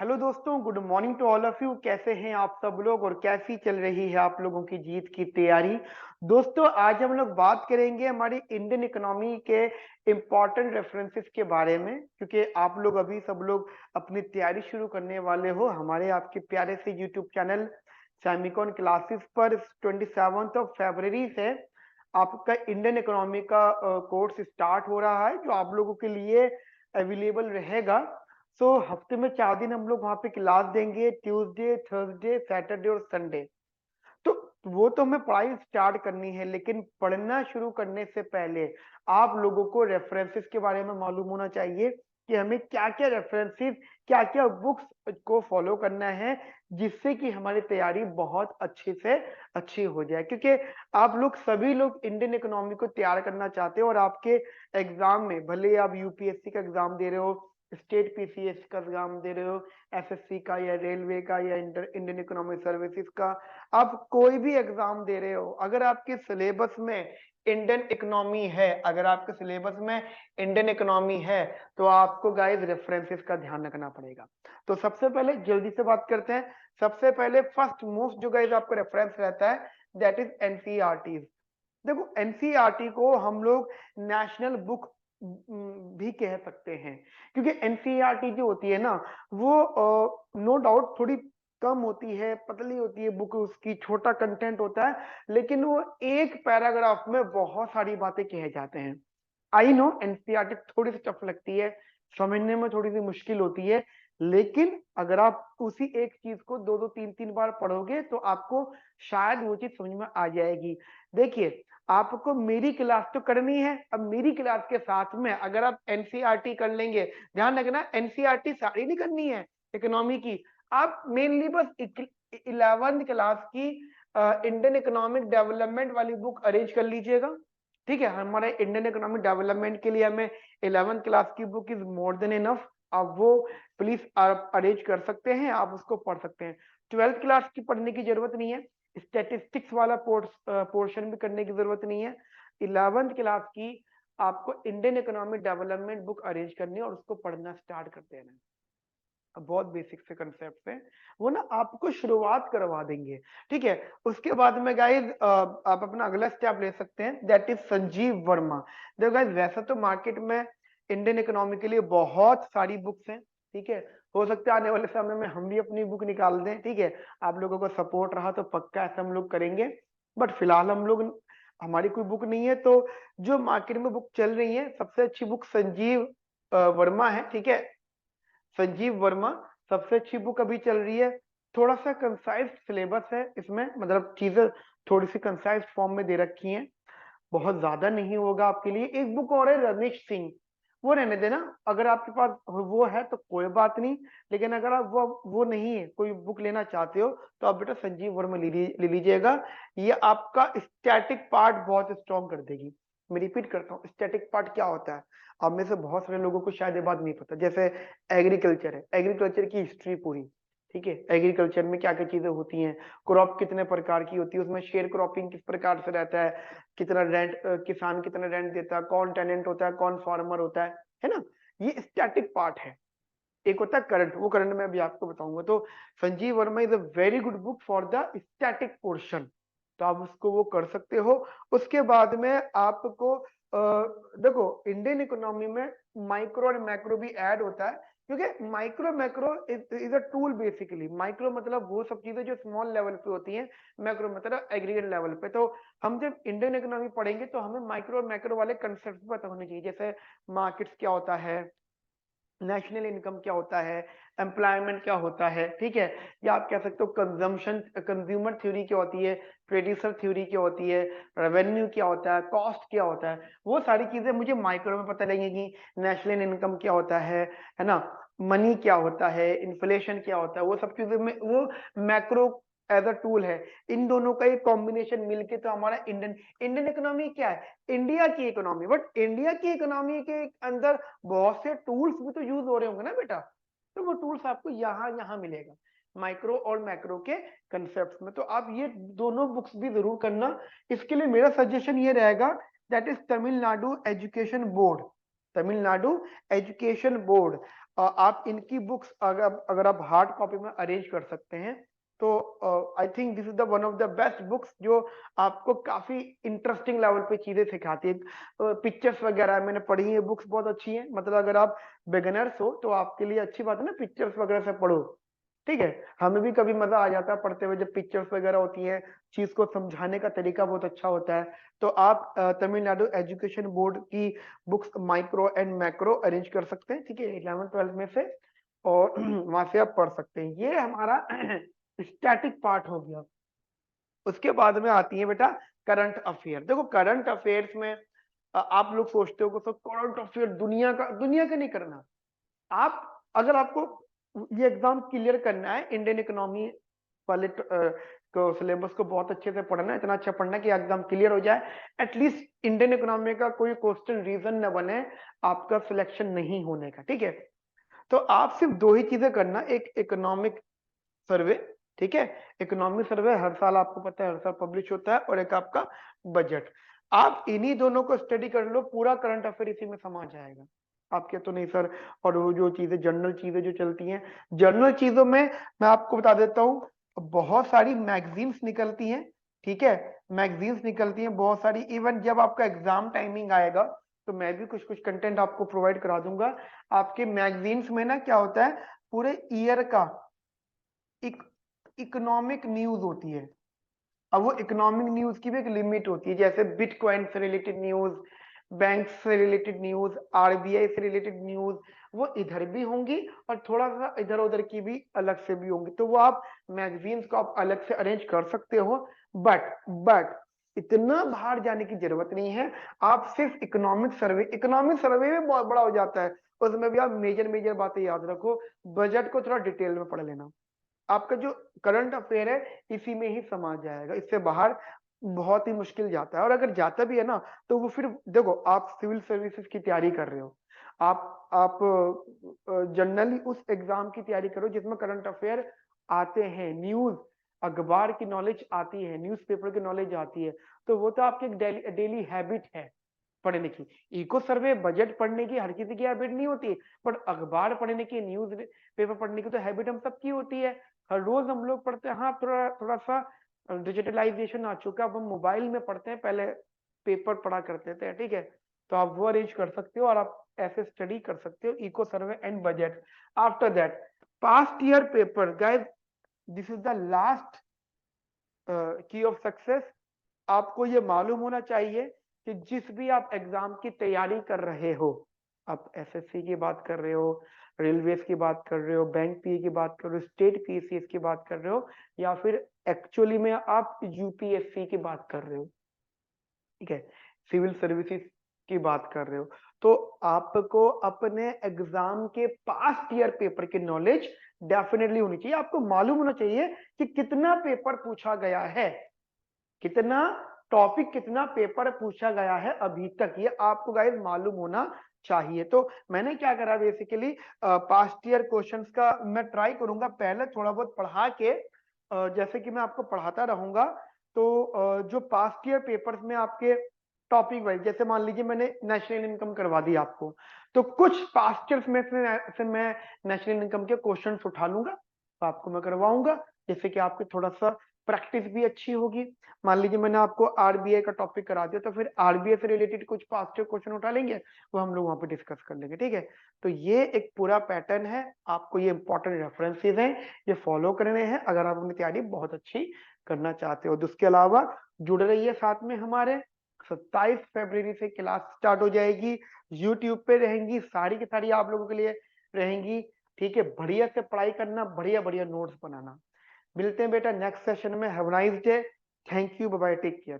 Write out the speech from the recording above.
Hello दोस्तों, good morning to all of you. कैसे हैं आप सब लोग और कैसी चल रही है आप लोगों की जीत की तैयारी। दोस्तों, आज हम लोग बात करेंगे हमारी इंडियन इकोनॉमी के इम्पोर्टेंट रेफरेंसेस के बारे में, क्योंकि आप लोग अभी सब लोग अपनी तैयारी शुरू करने वाले हो हमारे आपके प्यारे से यूट्यूब चैनल सेमिकॉन क्लासेस पर। 27 ऑफ फरवरी से आपका इंडियन इकोनॉमी का कोर्स स्टार्ट हो रहा है, जो आप लोगों के लिए अवेलेबल रहेगा। हफ्ते में 4 दिन हम लोग वहां पे क्लास देंगे, ट्यूसडे, थर्सडे, सैटरडे और संडे। तो वो तो हमें पढ़ाई स्टार्ट करनी है, लेकिन पढ़ना शुरू करने से पहले आप लोगों को रेफरेंसेस के बारे में मालूम होना चाहिए कि हमें क्या क्या रेफरेंसेस, क्या क्या बुक्स को फॉलो करना है, जिससे कि हमारी तैयारी बहुत अच्छे से अच्छी हो जाए। क्योंकि आप लोग सभी लोग इंडियन इकोनॉमी को तैयार करना चाहते हो, और आपके एग्जाम में भले आप यूपीएससी का एग्जाम दे रहे हो, स्टेट पीसीएस का एग्जाम दे रहे हो, एसएससी का या रेलवे का या इंडियन इकोनॉमिक सर्विसेज का, आप कोई भी एग्जाम दे रहे हो, अगर आपके सिलेबस में इंडियन इकोनॉमी है, अगर आपके सिलेबस में इंडियन इकोनॉमी है, तो आपको गाइस रेफरेंसेस का ध्यान रखना पड़ेगा। तो सबसे पहले जल्दी से बात करते हैं। सबसे पहले फर्स्ट मोस्ट जो गाइस आपको रेफरेंस रहता है, दैट इज एनसीईआरटी। देखो, एनसीईआरटी को हम लोग नेशनल बुक भी कह सकते हैं, क्योंकि एनसीईआरटी जो होती है ना, वो नो डाउट थोड़ी कम होती है, पतली होती है बुक, उसकी छोटा कंटेंट होता है, लेकिन वो एक पैराग्राफ में बहुत सारी बातें कहे जाते हैं। आई नो एनसीईआरटी थोड़ी सी टफ लगती है, समझने में थोड़ी सी मुश्किल होती है, लेकिन अगर आप उसी एक चीज को दो दो तीन तीन बार पढ़ोगे तो आपको शायद वो चीज समझ में आ जाएगी। देखिए, आपको मेरी क्लास तो करनी है, अब मेरी क्लास के साथ में अगर आप एनसीईआरटी कर लेंगे, ध्यान रखना एनसीईआरटी सारी नहीं करनी है इकोनॉमी की, आप मेनली बस 11th क्लास की इंडियन इकोनॉमिक डेवलपमेंट वाली बुक अरेंज कर लीजिएगा। ठीक है, हमारे इंडियन इकोनॉमिक डेवलपमेंट के लिए हमें 11th क्लास की book is more than enough. आप वो प्लीज आप अरेंज कर सकते हैं, आप उसको पढ़ सकते हैं। 12th क्लास की पढ़ने की जरूरत नहीं है, स्टेटिस्टिक्स वाला पोर्शन भी करने की जरूरत नहीं है। 11th क्लास की आपको Indian economic development book arrange करनी है और उसको पढ़ना स्टार्ट कर देना है। बहुत बेसिक से कंसेप्ट है, वो ना आपको शुरुआत करवा देंगे। ठीक है, उसके बाद में गाइज आप अपना अगला स्टेप ले सकते हैं, दैट इज संजीव वर्मा। देखो गाइज, वैसा तो मार्केट में इंडियन इकोनॉमी के लिए बहुत सारी बुक्स हैं। ठीक है, हो सकता है आने वाले समय में हम भी अपनी बुक निकाल दें। ठीक है, आप लोगों को सपोर्ट रहा तो पक्का ऐसा हम लोग करेंगे, बट फिलहाल हम लोग, हमारी कोई बुक नहीं है। तो जो मार्केट में बुक चल रही है, सबसे अच्छी बुक संजीव वर्मा है। ठीक है, संजीव वर्मा सबसे अच्छी बुक अभी चल रही है। थोड़ा सा कंसाइज सिलेबस है इसमें, मतलब चीजें थोड़ी सी कंसाइज फॉर्म में दे रखी हैं, बहुत ज्यादा नहीं होगा आपके लिए। एक बुक और है रमेश सिंह, वो रहने देना, अगर आपके पास वो है तो कोई बात नहीं, लेकिन अगर आप वो नहीं है, कोई बुक लेना चाहते हो, तो आप बेटा संजीव वर्मा ले लीजिएगा। ये आपका स्टैटिक पार्ट बहुत स्ट्रॉन्ग कर देगी। मैं रिपीट करता हूँ, स्टैटिक पार्ट क्या होता है, आप में से बहुत सारे लोगों को शायद ये बात नहीं पता। जैसे एग्रीकल्चर है, एग्रीकल्चर की हिस्ट्री पूरी, ठीक है, एग्रीकल्चर में क्या क्या चीजें होती हैं, क्रॉप कितने प्रकार की होती है, उसमें शेयर क्रॉपिंग किस प्रकार से रहता है, कितना रेंट, किसान कितना रेंट देता है, कौन टेनेंट होता है, कौन फार्मर होता है ना। ये स्टैटिक पार्ट है। एक होता है करंट, वो करंट में अभी आपको बताऊंगा। तो Sanjeev Verma is a very good book for the static portion, तो आप उसको वो कर सकते हो। उसके बाद में आपको देखो, इंडियन इकोनॉमी में माइक्रो और मैक्रो भी ऐड होता है, क्योंकि micro macro is a tool basically. Micro मतलब वो सब चीजें जो स्मॉल लेवल पे होती हैं, मैक्रो मतलब एग्रीगेट लेवल पे। तो हम जब इंडियन इकोनॉमी पढ़ेंगे तो हमें माइक्रो और मैक्रो वाले कंसेप्ट पता होने चाहिए, जैसे मार्केट्स क्या होता है, नेशनल इनकम क्या होता है, एम्प्लॉयमेंट क्या होता है। ठीक है, या आप कह सकते हो कंजम्पशन, कंज्यूमर थ्योरी क्या होती है, प्रोड्यूसर थ्योरी क्या होती है, रेवेन्यू क्या होता है, कॉस्ट क्या होता है, वो सारी चीजें मुझे माइक्रो में पता लगेगी। नेशनल इनकम क्या होता है ना, मनी क्या होता है, इन्फ्लेशन क्या होता है, वो सब चीजें में वो मैक्रो एज अ टूल है। इन दोनों का एक कॉम्बिनेशन मिलके तो हमारा इंडियन इंडियन इकोनॉमी क्या है, इंडिया की इकोनॉमी। बट इंडिया की इकोनॉमी के अंदर बहुत से टूल्स भी तो यूज हो रहे होंगे ना बेटा, तो वो टूल्स आपको यहाँ यहाँ मिलेगा, माइक्रो और मैक्रो के कंसेप्ट में। तो आप ये दोनों बुक्स भी जरूर करना। इसके लिए मेरा सजेशन ये रहेगा, that is Tamil Nadu education board. Tamil Nadu education board, आप इनकी बुक्स अगर आप हार्ड कॉपी में अरेंज कर सकते हैं तो I think this is the one of the best books जो आपको काफी इंटरेस्टिंग लेवल पे चीजें सिखाती है। पिक्चर्स वगैरह मैंने पढ़ी है, बुक्स बहुत अच्छी है, मतलब अगर आप बिगिनर्स हो तो आपके लिए अच्छी बात है ना, पिक्चर्स वगैरह से पढ़ो। ठीक है, हमें भी कभी मजा आ जाता है पढ़ते हुए जब पिक्चर्स वगैरह होती है, चीज को समझाने का तरीका बहुत अच्छा होता है। तो आप तमिलनाडु एजुकेशन बोर्ड की books micro and macro arrange कर सकते हैं, ठीक है, 11th 12th में से, और वहां से आप पढ़ सकते हैं। ये हमारा स्टैटिक पार्ट हो गया। उसके बाद में आती है बेटा करंट अफेयर। देखो करंट अफेयर्स में आप लोग सोचते हो कि करंट अफेयर दुनिया का नहीं करना। आप अगर आपको ये एग्जाम क्लियर करना है, इंडियन इकोनॉमी वाले को सिलेबस को बहुत अच्छे से पढ़ना है, इतना अच्छा पढ़ना है कि एग्जाम क्लियर हो जाए, एटलीस्ट इंडियन इकोनॉमी का कोई क्वेश्चन रीजन न बने आपका सिलेक्शन नहीं होने का। ठीक है, तो आप सिर्फ दो ही चीजें करना, एक इकोनॉमिक सर्वे, ठीक है, इकोनॉमिक सर्वे हर साल आपको पता है हर साल पब्लिश होता है, और एक आपका बजट। आप इन्हीं दोनों को स्टडी कर लो, पूरा करंट अफेयर इसी में समा जाएगा। आपके तो नहीं सर, और वो जो चीजें जनरल चीजें जो चलती हैं, जनरल चीजों में मैं आपको बता देता हूँ, बहुत सारी मैगजीन्स निकलती हैं। ठीक है, मैगजीन्स निकलती हैं बहुत सारी, इवन जब आपका एग्जाम टाइमिंग आएगा तो मैं भी कुछ कुछ कंटेंट आपको प्रोवाइड करा दूंगा। आपके मैगजीन्स में ना क्या होता है, पूरे ईयर का एक इकोनॉमिक न्यूज होती है। अब वो इकोनॉमिक न्यूज की भी एक लिमिट होती है, जैसे बिटकॉइन से रिलेटेड न्यूज, बैंक से रिलेटेड न्यूज, आरबीआई से रिलेटेड न्यूज, वो इधर भी होंगी और थोड़ा सा इधर उधर की भी अलग से भी होंगी। तो वो आप मैगजीन्स को आप अलग से अरेंज कर सकते हो, बट इतना बाहर जाने की जरूरत नहीं है। आप सिर्फ इकोनॉमिक सर्वे में बहुत बड़ा हो जाता है, उसमें भी आप मेजर मेजर बातें याद रखो, बजट को थोड़ा डिटेल में पढ़ लेना। आपका जो करंट अफेयर है इसी में ही समा जाएगा, इससे बाहर बहुत ही मुश्किल जाता है। और अगर जाता भी है ना, तो वो फिर देखो, आप सिविल सर्विसेज की तैयारी कर रहे हो, आप जनरली उस एग्जाम की तैयारी करो जिसमें करंट अफेयर आते हैं, न्यूज अखबार की नॉलेज आती है, न्यूज़पेपर की नॉलेज आती है। तो वो तो आपकी एक डेली हैबिट है पढ़ने की। इको सर्वे बजट पढ़ने की हर किसी की हैबिट नहीं होती, बट अखबार पढ़ने की, न्यूज पेपर पढ़ने की तो हैबिट हम सबकी होती है, हर रोज हम लोग पढ़ते हैं। हाँ, थोड़ा थोड़ा सा डिजिटलाइजेशन आ चुका है, अब हम मोबाइल में पढ़ते हैं, पहले पेपर पढ़ा करते थे। ठीक है, तो आप वो अरेंज कर सकते हो और आप ऐसे स्टडी कर सकते हो, eco survey and budget. After that past year paper guys, this is the last key of success. आपको ये मालूम होना चाहिए कि जिस भी आप एग्जाम की तैयारी कर रहे हो, आप एसएससी की बात कर रहे हो, रेलवेज की बात कर रहे हो, बैंक पीए की बात कर रहे हो, स्टेट पीसीएस की बात कर रहे हो, या फिर एक्चुअली में आप यूपीएससी की बात कर रहे हो, ठीक है, सिविल सर्विसेज की बात कर रहे हो, तो आपको अपने एग्जाम के पास्ट ईयर पेपर की नॉलेज डेफिनेटली होनी चाहिए। आपको मालूम होना चाहिए कि कितना पेपर पूछा गया है, कितना टॉपिक, कितना पेपर पूछा गया है अभी तक, ये आपको गाइस मालूम होना चाहिए। तो मैंने क्या करा बेसिकली, पास्ट ईयर क्वेश्चंस का मैं ट्राई करूंगा पहले थोड़ा बहुत पढ़ा के, जैसे कि मैं आपको पढ़ाता रहूंगा। तो जो पास्ट ईयर पेपर्स में आपके टॉपिक वाइज, जैसे मान लीजिए मैंने नेशनल इनकम करवा दी आपको, तो कुछ पास्ट ईयर्स में से मैं नेशनल इनकम के क्वेश्चंस उठा लूंगा, तो आपको मैं करवाऊंगा, जैसे कि आपकी थोड़ा सा प्रैक्टिस भी अच्छी होगी। मान लीजिए मैंने आपको आरबीआई का टॉपिक करा दिया, तो फिर आरबीआई से रिलेटेड कुछ पास्ट ईयर क्वेश्चन उठा लेंगे, वो हम लोग वहां पे डिस्कस कर लेंगे। ठीक है, तो ये एक पूरा पैटर्न है, आपको ये इंपॉर्टेंट रेफरेंसेस हैं, ये फॉलो करने हैं अगर आप अपनी तैयारी बहुत अच्छी करना चाहते हो। तो उसके अलावा जुड़े रहिए साथ में हमारे। 27 फरवरी से क्लास स्टार्ट हो जाएगी, यूट्यूब पे रहेंगी, सारी की सारी आप लोगों के लिए रहेंगी। ठीक है, बढ़िया से पढ़ाई करना, बढ़िया बढ़िया नोट्स बनाना। मिलते हैं बेटा नेक्स्ट सेशन में। Have nice day, thank you, bye bye, take care.